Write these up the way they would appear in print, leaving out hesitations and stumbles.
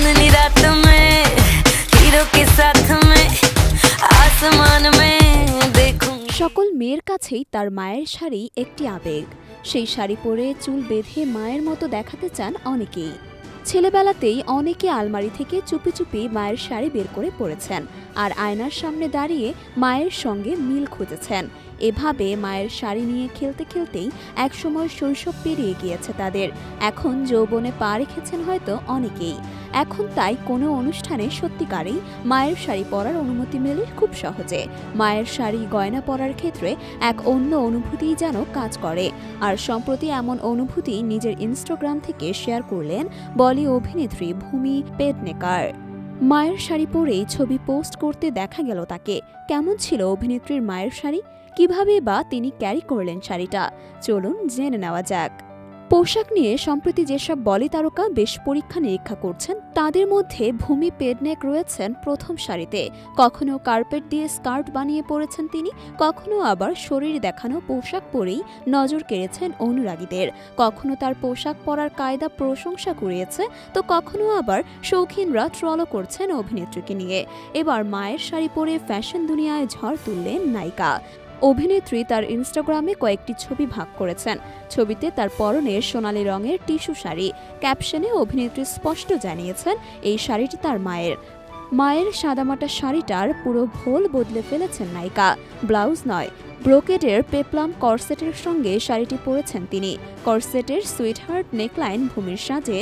चांदनी रात में हीरो के साथ में आसमान में देखूंगी। সকল মেয়ের কাছেই তার মায়ের শাড়ি একটি আবেগ। সেই শাড়ি পরে চুল বেঁধে মায়ের মতো দেখাতে চান অনেকেই। ছেলেবেলাতেই অনেকে আলমারি থেকে চুপি চুপি মায়ের শাড়ি বের করে পরেছেন আর আয়নার সামনে দাঁড়িয়ে মায়ের সঙ্গে মিল খুঁজেছেন। এভাবে মায়ের শাড়ি নিয়ে খেলতে খেলতেই একসময় শৈশব পেরিয়ে গিয়েছে তাদের। এখন যৌবনে পা রেখেছেন হয়তো অনেকেই। এখন তাই কোনো অনুষ্ঠানে সত্যিকারেই মায়ের শাড়ি পরার অনুমতি মেলে খুব সহজে। মায়ের শাড়ি গয়না পরার ক্ষেত্রে এক অন্য অনুভূতিই যেন কাজ করে। আর সম্প্রতি এমন অনুভূতি নিজের ইনস্টাগ্রাম থেকে শেয়ার করলেন বলি অভিনেত্রী ভূমি পেডনেকার। মায়ের শাড়ি পরেই ছবি পোস্ট করতে দেখা গেল তাকে। কেমন ছিল অভিনেত্রীর মায়ের শাড়ি, কিভাবে বা তিনি ক্যারি করলেন শাড়িটা, চলুন জেনে নেওয়া যাক। পোশাক নিয়ে সম্প্রতি যেসব বলি তারকা বেশ পরীক্ষা নিরীক্ষা করছেন তাদের মধ্যে ভূমি পেডনেক রয়েছেন প্রথম সারিতে। কখনো কার্পেট দিয়ে স্কার্ট বানিয়ে পরেছেন তিনি, কখনো আবার শরীর দেখানো পোশাক পরেই নজর কেড়েছেন অনুরাগীদের। কখনো তার পোশাক পরার কায়দা প্রশংসা কুড়িয়েছে, তো কখনো আবার শৌখিনরা ট্রলও করছেন অভিনেত্রীকে নিয়ে। এবার মায়ের শাড়ি পরে ফ্যাশন দুনিয়ায় ঝড় তুললেন নায়িকা। অভিনেত্রী তার ইনস্টাগ্রামে কয়েকটি ছবি ভাগ করেছেন। ছবিতে তার পরনে সোনালী রঙের টিস্যু শাড়ি। ক্যাপশনে অভিনেত্রী স্পষ্ট জানিয়েছেন এই শাড়িটি তার মায়ের। মায়ের সাদামাটা শাড়িটার পুরো ভোল বদলে ফেলেছেন নায়িকা। ব্লাউজ নয়, ব্রোকেডের পেপলাম কর্সেটের সঙ্গে শাড়িটি পরেছেন তিনি। কর্সেটের সুইটহার্ট নেকলাইন ভূমির সাজে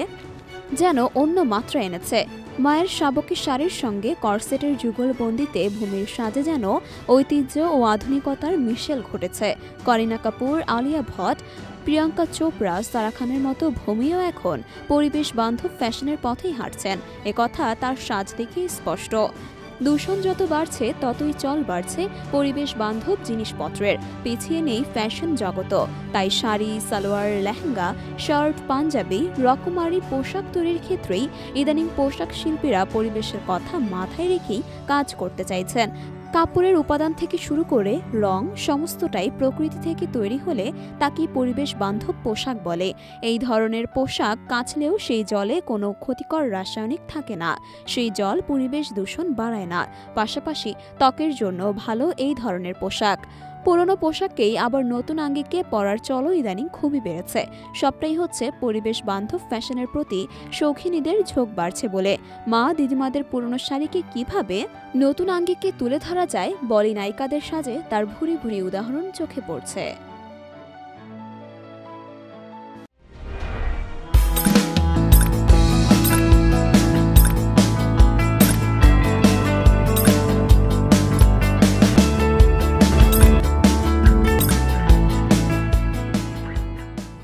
যেন অন্য মাত্রা এনেছে। মায়ের শাবকী শাড়ির সঙ্গে কর্সেটের যুগলবন্দিতে ভূমির সাজে যেন ঐতিহ্য ও আধুনিকতার মিশেল ঘটেছে। করিনা কাপুর, আলিয়া ভট্ট, প্রিয়াঙ্কা চোপড়া, সারা খানের মতো ভূমিও এখন পরিবেশ বান্ধব ফ্যাশনের পথেই হাঁটছেন। একথা তার সাজ দেখেই স্পষ্ট। দূষণ যত বাড়ছে ততই চল বাড়ছে পরিবেশ বান্ধব জিনিসপত্রের। পিছিয়ে নেই ফ্যাশন জগত। তাই শাড়ি, সালোয়ার, লেহেঙ্গা, শার্ট, পাঞ্জাবি, রকমারি পোশাক তৈরির ক্ষেত্রেই ইদানিং পোশাক শিল্পীরা পরিবেশের কথা মাথায় রেখেই কাজ করতে চাইছেন। কাপড়ের উপাদান থেকে শুরু করে রং সমস্তটাই প্রকৃতি থেকে তৈরি হলে তাকে পরিবেশ বান্ধব পোশাক বলে। এই ধরনের পোশাক কাচলেও সেই জলে কোনো ক্ষতিকর রাসায়নিক থাকে না। সেই জল পরিবেশ দূষণ বাড়ায় না। পাশাপাশি ত্বকের জন্য ভালো এই ধরনের পোশাক। পুরনো পোশাককেই আবার নতুন আঙ্গিকে পরার চলও ইদানিং খুবই বেড়েছে। সবটাই হচ্ছে পরিবেশ বান্ধব ফ্যাশনের প্রতি শৌখিনীদের ঝোঁক বাড়ছে বলে। মা দিদিমাদের পুরনো শাড়িকে কিভাবে নতুন আঙ্গিকে তুলে ধরা যায় বলি নায়িকাদের সাজে তার ভুরি ভুরি উদাহরণ চোখে পড়ছে।